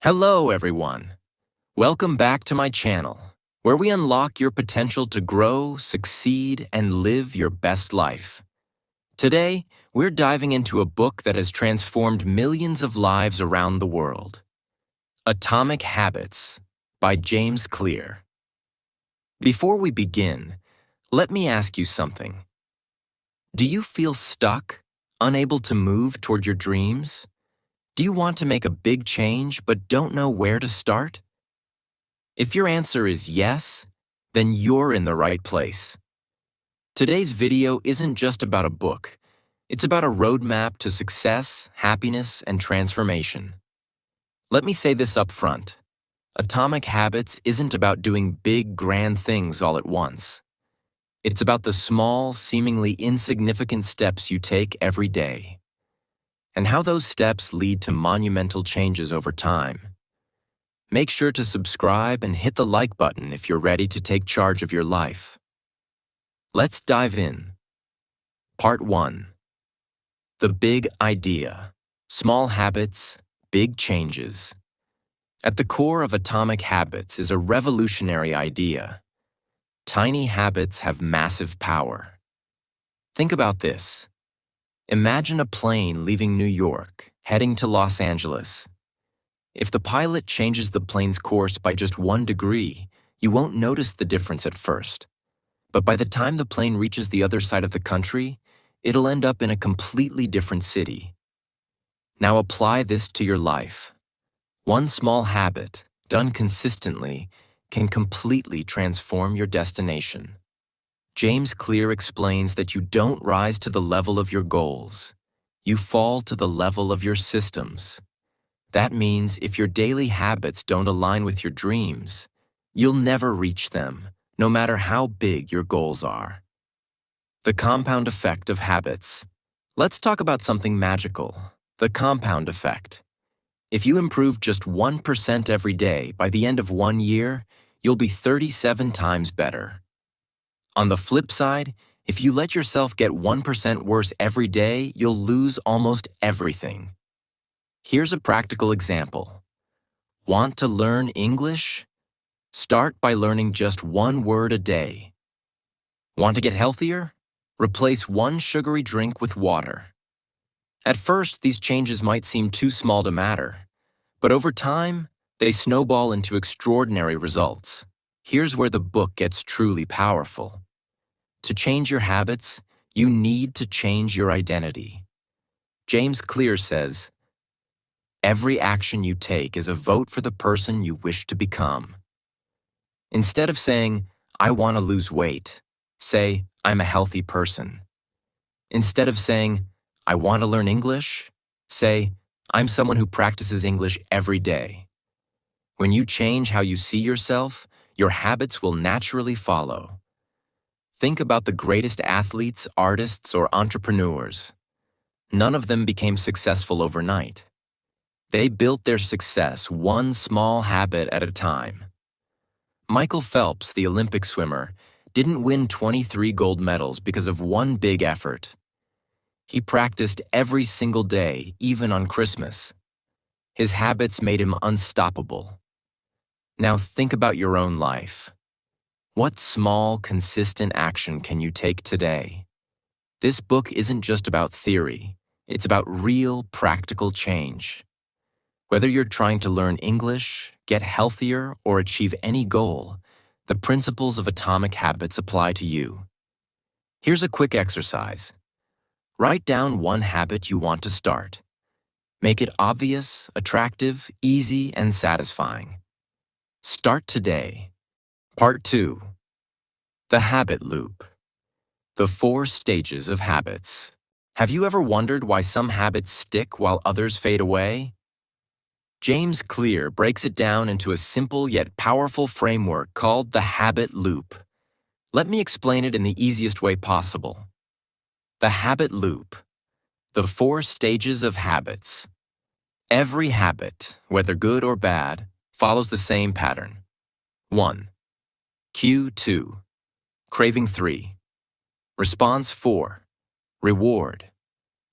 Hello, everyone. Welcome back to my channel, where we unlock your potential to grow, succeed, and live your best life. Today, we're diving into a book that has transformed millions of lives around the world. Atomic Habits by James Clear. Before we begin, let me ask you something. Do you feel stuck, unable to move toward your dreams? Do you want to make a big change but don't know where to start? If your answer is yes, then you're in the right place. Today's video isn't just about a book. It's about a roadmap to success, happiness, and transformation. Let me say this up front. Atomic Habits isn't about doing big, grand things all at once. It's about the small, seemingly insignificant steps you take every day, and how those steps lead to monumental changes over time. Make sure to subscribe and hit the like button if you're ready to take charge of your life. Let's dive in. Part 1. The Big Idea. Small habits, big changes. At the core of Atomic Habits is a revolutionary idea. Tiny habits have massive power. Think about this. Imagine a plane leaving New York, heading to Los Angeles. If the pilot changes the plane's course by just 1 degree, you won't notice the difference at first. But by the time the plane reaches the other side of the country, it'll end up in a completely different city. Now apply this to your life. One small habit, done consistently, can completely transform your destination. James Clear explains that you don't rise to the level of your goals. You fall to the level of your systems. That means if your daily habits don't align with your dreams, you'll never reach them, no matter how big your goals are. The compound effect of habits. Let's talk about something magical, the compound effect. If you improve just 1% every day, by the end of 1 year, you'll be 37 times better. On the flip side, if you let yourself get 1% worse every day, you'll lose almost everything. Here's a practical example. Want to learn English? Start by learning just 1 word a day. Want to get healthier? Replace 1 sugary drink with water. At first, these changes might seem too small to matter, but over time, they snowball into extraordinary results. Here's where the book gets truly powerful. To change your habits, you need to change your identity. James Clear says, "Every action you take is a vote for the person you wish to become." Instead of saying, "I want to lose weight," say, "I'm a healthy person." Instead of saying, "I want to learn English," say, "I'm someone who practices English every day." When you change how you see yourself, your habits will naturally follow. Think about the greatest athletes, artists, or entrepreneurs. None of them became successful overnight. They built their success one small habit at a time. Michael Phelps, the Olympic swimmer, didn't win 23 gold medals because of one big effort. He practiced every single day, even on Christmas. His habits made him unstoppable. Now think about your own life. What small, consistent action can you take today? This book isn't just about theory. It's about real, practical change. Whether you're trying to learn English, get healthier, or achieve any goal, the principles of Atomic Habits apply to you. Here's a quick exercise. Write down 1 habit you want to start. Make it obvious, attractive, easy, and satisfying. Start today. Part 2. The Habit Loop. The 4 stages of habits. Have you ever wondered why some habits stick while others fade away? James Clear breaks it down into a simple yet powerful framework called the habit loop. Let me explain it in the easiest way possible. The habit loop. The 4 stages of habits. Every habit, whether good or bad, follows the same pattern. 1. Cue 2. Craving 3. Response 4. Reward.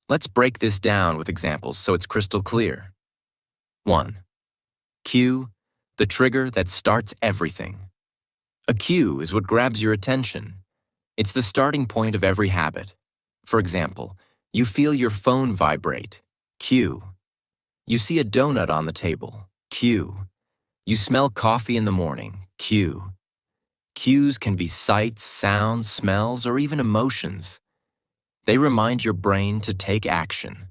Let's break this down with examples so it's crystal clear. 1. Cue, the trigger that starts everything. A cue is what grabs your attention. It's the starting point of every habit. For example, you feel your phone vibrate. Cue. You see a donut on the table. Cue. You smell coffee in the morning. Cue. Cues can be sights, sounds, smells, or even emotions. They remind your brain to take action.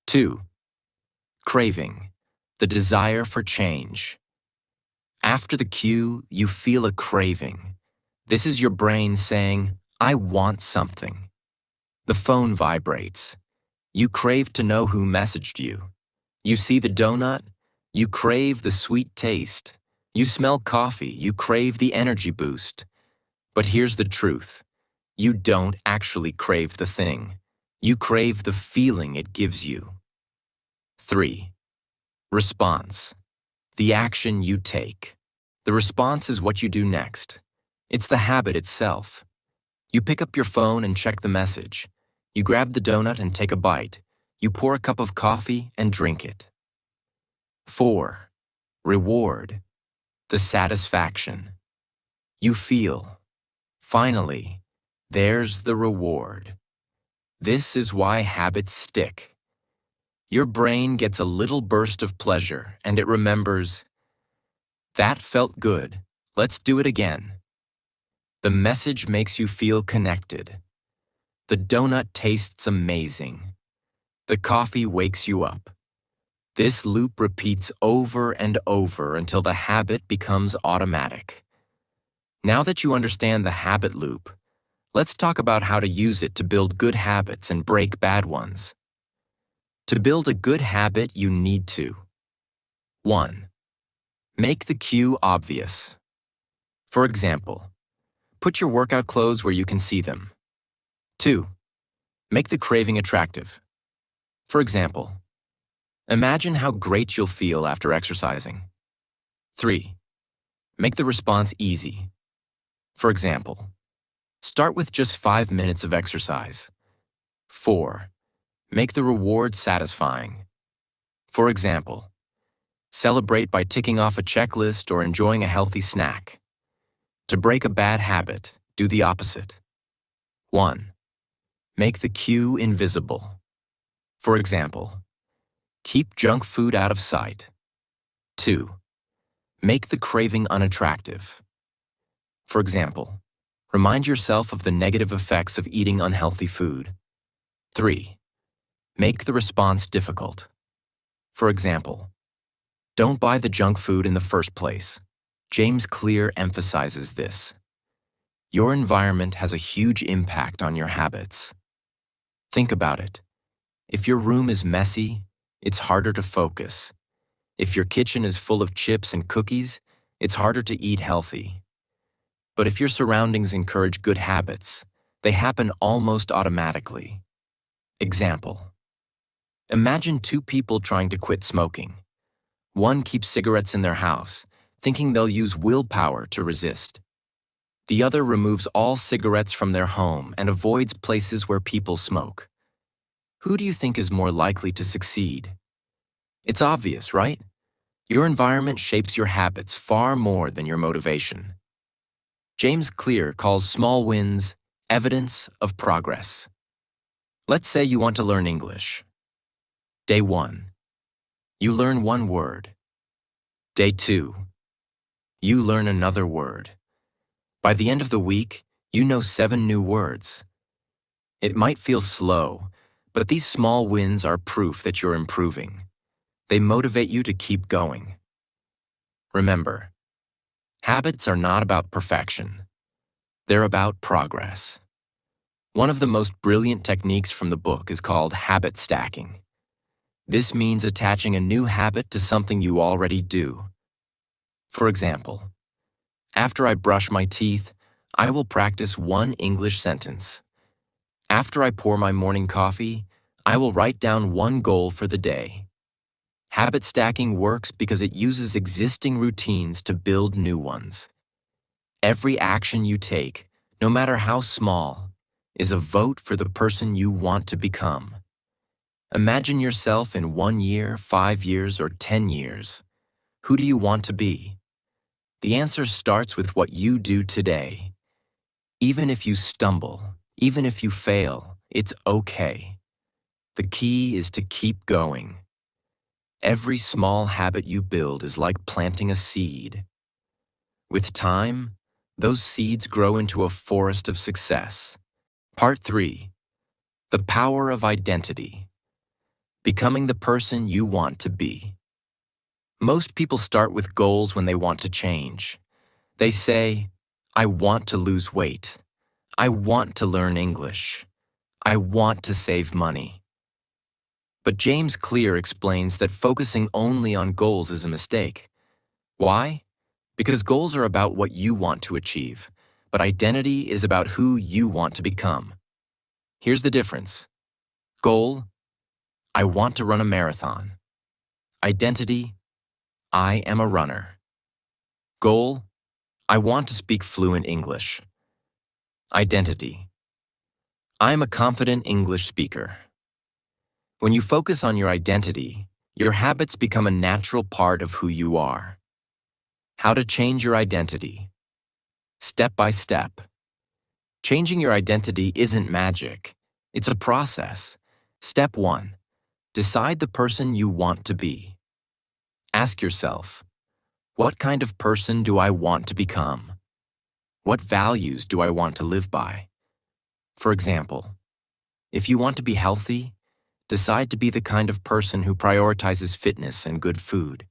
2. Craving, the desire for change. After the cue, you feel a craving. This is your brain saying, I want something. The phone vibrates. You crave to know who messaged you. You see the donut, you crave the sweet taste. You smell coffee, you crave the energy boost. But here's the truth. You don't actually crave the thing. You crave the feeling it gives you. 3. Response, the action you take. The response is what you do next. It's the habit itself. You pick up your phone and check the message. You grab the donut and take a bite. You pour a cup of coffee and drink it. 4. Reward, the satisfaction. You feel, finally, there's the reward. This is why habits stick. Your brain gets a little burst of pleasure and it remembers, that felt good, let's do it again. The message makes you feel connected. The donut tastes amazing. The coffee wakes you up. This loop repeats over and over until the habit becomes automatic. Now that you understand the habit loop, let's talk about how to use it to build good habits and break bad ones. To build a good habit, you need to 1. Make the cue obvious. For example, put your workout clothes where you can see them. 2. Make the craving attractive. For example, imagine how great you'll feel after exercising. 3. Make the response easy. For example, start with just 5 minutes of exercise. 4. Make the reward satisfying. For example, celebrate by ticking off a checklist or enjoying a healthy snack. To break a bad habit, do the opposite. 1. Make the cue invisible. For example, keep junk food out of sight. 2. Make the craving unattractive. For example, remind yourself of the negative effects of eating unhealthy food. 3. Make the response difficult. For example, don't buy the junk food in the first place. James Clear emphasizes this. Your environment has a huge impact on your habits. Think about it. If your room is messy, it's harder to focus. If your kitchen is full of chips and cookies, it's harder to eat healthy. But if your surroundings encourage good habits, they happen almost automatically. Example. Imagine 2 people trying to quit smoking. One keeps cigarettes in their house, thinking they'll use willpower to resist. The other removes all cigarettes from their home and avoids places where people smoke. Who do you think is more likely to succeed? It's obvious, right? Your environment shapes your habits far more than your motivation. James Clear calls small wins evidence of progress. Let's say you want to learn English. Day 1. You learn 1 word. Day 2. You learn another word. By the end of the week, you know 7 new words. It might feel slow, but these small wins are proof that you're improving. They motivate you to keep going. Remember, habits are not about perfection. They're about progress. One of the most brilliant techniques from the book is called habit stacking. This means attaching a new habit to something you already do. For example, after I brush my teeth, I will practice 1 English sentence. After I pour my morning coffee, I will write down 1 goal for the day. Habit stacking works because it uses existing routines to build new ones. Every action you take, no matter how small, is a vote for the person you want to become. Imagine yourself in 1 year, 5 years, or 10 years. Who do you want to be? The answer starts with what you do today. Even if you stumble, even if you fail, it's okay. The key is to keep going. Every small habit you build is like planting a seed. With time, those seeds grow into a forest of success. Part 3. The power of identity. Becoming the person you want to be. Most people start with goals when they want to change. They say, I want to lose weight. I want to learn English. I want to save money. But James Clear explains that focusing only on goals is a mistake. Why? Because goals are about what you want to achieve, but identity is about who you want to become. Here's the difference. Goal, I want to run a marathon. Identity, I am a runner. Goal, I want to speak fluent English. Identity, I am a confident English speaker. When you focus on your identity, your habits become a natural part of who you are. How to change your identity. Step by step. Changing your identity isn't magic. It's a process. Step 1. Decide the person you want to be. Ask yourself, what kind of person do I want to become? What values do I want to live by? For example, if you want to be healthy, decide to be the kind of person who prioritizes fitness and good food.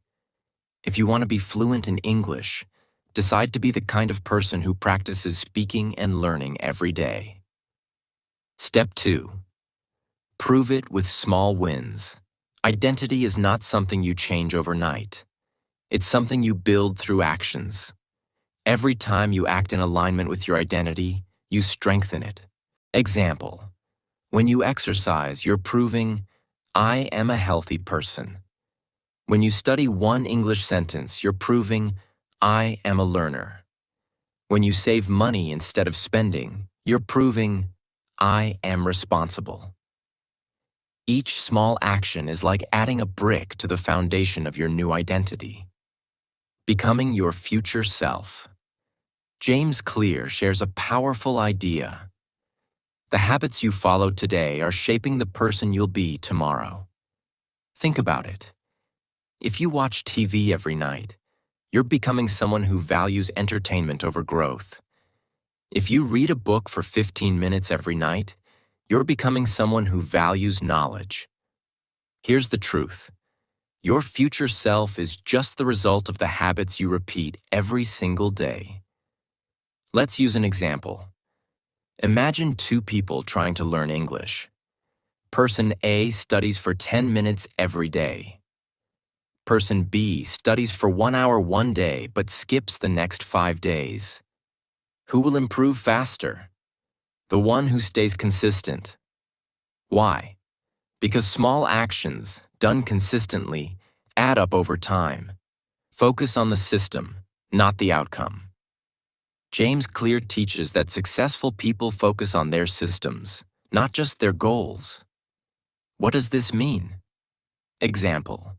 If you want to be fluent in English, decide to be the kind of person who practices speaking and learning every day. Step 2. Prove it with small wins. Identity is not something you change overnight. It's something you build through actions. Every time you act in alignment with your identity, you strengthen it. Example, when you exercise, you're proving, I am a healthy person. When you study one English sentence, you're proving, I am a learner. When you save money instead of spending, you're proving, I am responsible. Each small action is like adding a brick to the foundation of your new identity. Becoming your future self. James Clear shares a powerful idea. The habits you follow today are shaping the person you'll be tomorrow. Think about it. If you watch TV every night, you're becoming someone who values entertainment over growth. If you read a book for 15 minutes every night, you're becoming someone who values knowledge. Here's the truth. Your future self is just the result of the habits you repeat every single day. Let's use an example. Imagine two people trying to learn English. Person A studies for 10 minutes every day. Person B studies for 1 hour one day but skips the next 5 days. Who will improve faster? The one who stays consistent. Why? Because small actions, done consistently, add up over time. Focus on the system, not the outcome. James Clear teaches that successful people focus on their systems, not just their goals. What does this mean? Example.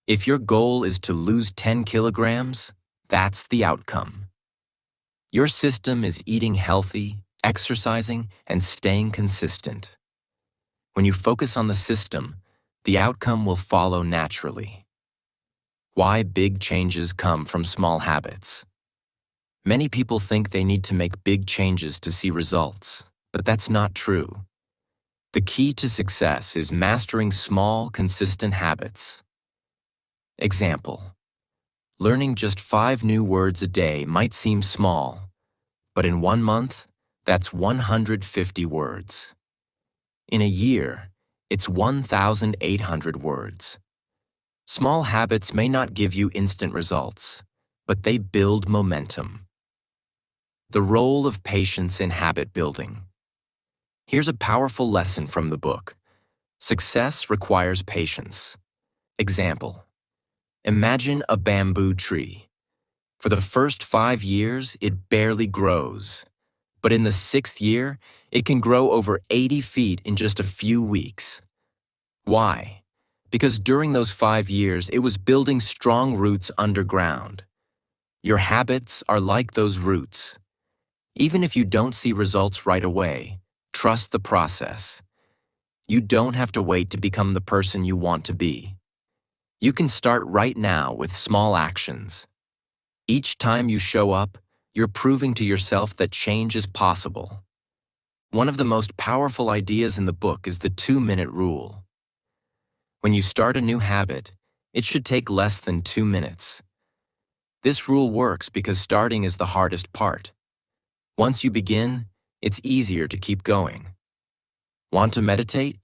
If your goal is to lose 10 kilograms, that's the outcome. Your system is eating healthy, exercising, and staying consistent. When you focus on the system, the outcome will follow naturally. Why big changes come from small habits. Many people think they need to make big changes to see results, but that's not true. The key to success is mastering small, consistent habits. Example. Learning just 5 new words a day might seem small, but in 1 month, that's 150 words. In a year, it's 1,800 words. Small habits may not give you instant results, but they build momentum. The role of patience in habit building. Here's a powerful lesson from the book. Success requires patience. Example. Imagine a bamboo tree. For the first 5 years, it barely grows. But in the 6th year, it can grow over 80 feet in just a few weeks. Why? Because during those 5 years, it was building strong roots underground. Your habits are like those roots. Even if you don't see results right away, trust the process. You don't have to wait to become the person you want to be. You can start right now with small actions. Each time you show up, you're proving to yourself that change is possible. One of the most powerful ideas in the book is the 2-minute rule. When you start a new habit, it should take less than 2 minutes. This rule works because starting is the hardest part. Once you begin, it's easier to keep going. Want to meditate?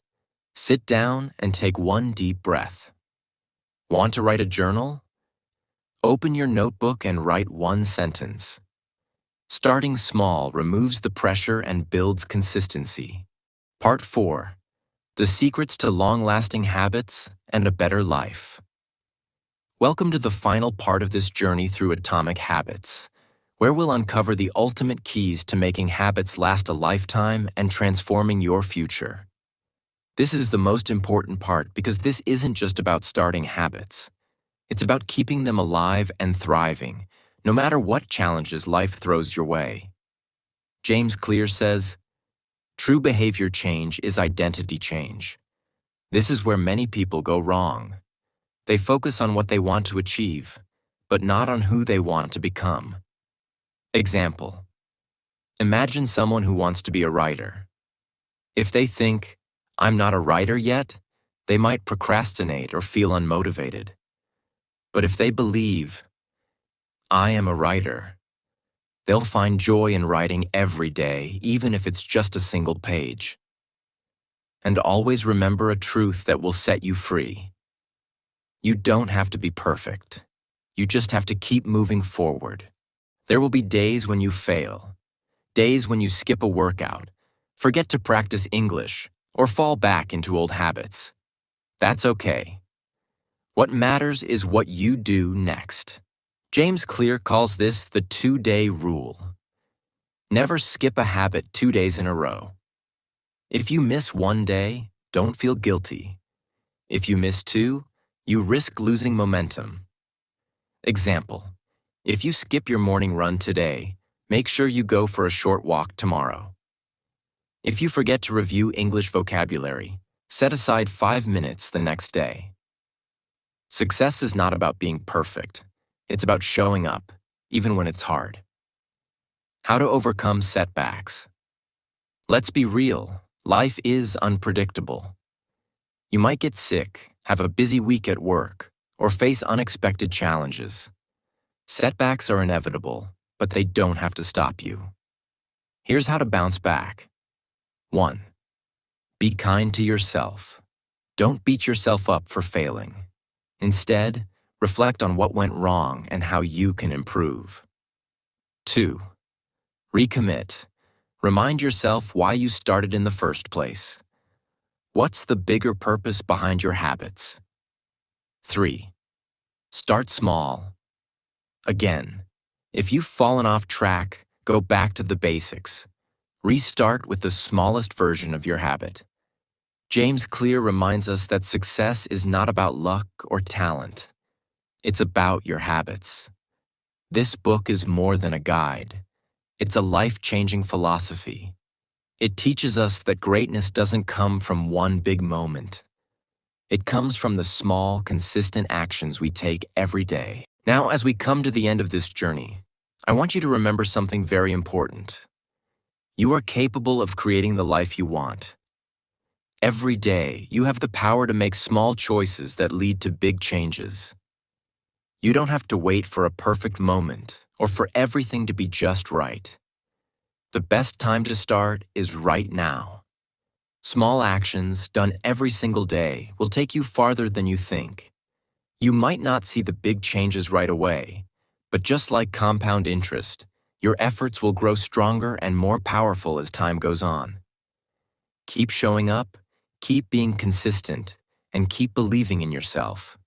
Sit down and take one deep breath. Want to write a journal? Open your notebook and write one sentence. Starting small removes the pressure and builds consistency. Part 4. The Secrets to Long-Lasting Habits and a Better Life. Welcome to the final part of this journey through atomic habits, where we'll uncover the ultimate keys to making habits last a lifetime and transforming your future. This is the most important part because this isn't just about starting habits. It's about keeping them alive and thriving, no matter what challenges life throws your way. James Clear says, "True behavior change is identity change." This is where many people go wrong. They focus on what they want to achieve, but not on who they want to become. Example: imagine someone who wants to be a writer. If they think, "I'm not a writer yet," they might procrastinate or feel unmotivated. But if they believe, "I am a writer," they'll find joy in writing every day, even if it's just a single page. And always remember a truth that will set you free. You don't have to be perfect. You just have to keep moving forward. There will be days when you fail, days when you skip a workout, forget to practice English, or fall back into old habits. That's okay. What matters is what you do next. James Clear calls this the 2-day rule. Never skip a habit 2 days in a row. If you miss 1 day, don't feel guilty. If you miss 2, you risk losing momentum. Example: if you skip your morning run today, make sure you go for a short walk tomorrow. If you forget to review English vocabulary, set aside 5 minutes the next day. Success is not about being perfect. It's about showing up, even when it's hard. How to overcome setbacks. Let's be real, life is unpredictable. You might get sick, have a busy week at work, or face unexpected challenges. Setbacks are inevitable, but they don't have to stop you. Here's how to bounce back. 1. Be kind to yourself. Don't beat yourself up for failing. Instead, reflect on what went wrong and how you can improve. 2. Recommit. Remind yourself why you started in the first place. What's the bigger purpose behind your habits? 3. Start small. Again, if you've fallen off track, go back to the basics. Restart with the smallest version of your habit. James Clear reminds us that success is not about luck or talent. It's about your habits. This book is more than a guide. It's a life-changing philosophy. It teaches us that greatness doesn't come from one big moment. It comes from the small, consistent actions we take every day. Now, as we come to the end of this journey, I want you to remember something very important. You are capable of creating the life you want. Every day, you have the power to make small choices that lead to big changes. You don't have to wait for a perfect moment or for everything to be just right. The best time to start is right now. Small actions done every single day will take you farther than you think. You might not see the big changes right away, but just like compound interest, your efforts will grow stronger and more powerful as time goes on. Keep showing up, keep being consistent, and keep believing in yourself.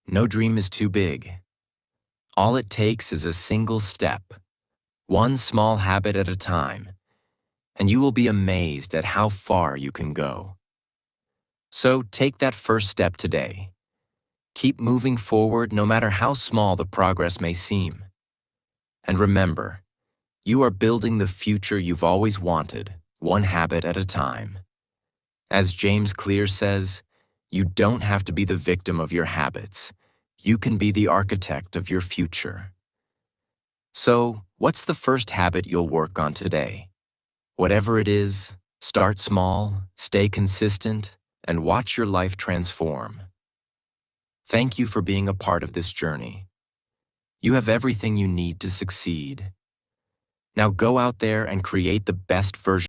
No dream is too big. All it takes is a single step, one small habit at a time, and you will be amazed at how far you can go. So take that first step today. Keep moving forward no matter how small the progress may seem. And remember, you are building the future you've always wanted, one habit at a time. As James Clear says, you don't have to be the victim of your habits. You can be the architect of your future. So, what's the first habit you'll work on today? Whatever it is, start small, stay consistent, and watch your life transform. Thank you for being a part of this journey. You have everything you need to succeed. Now go out there and create the best version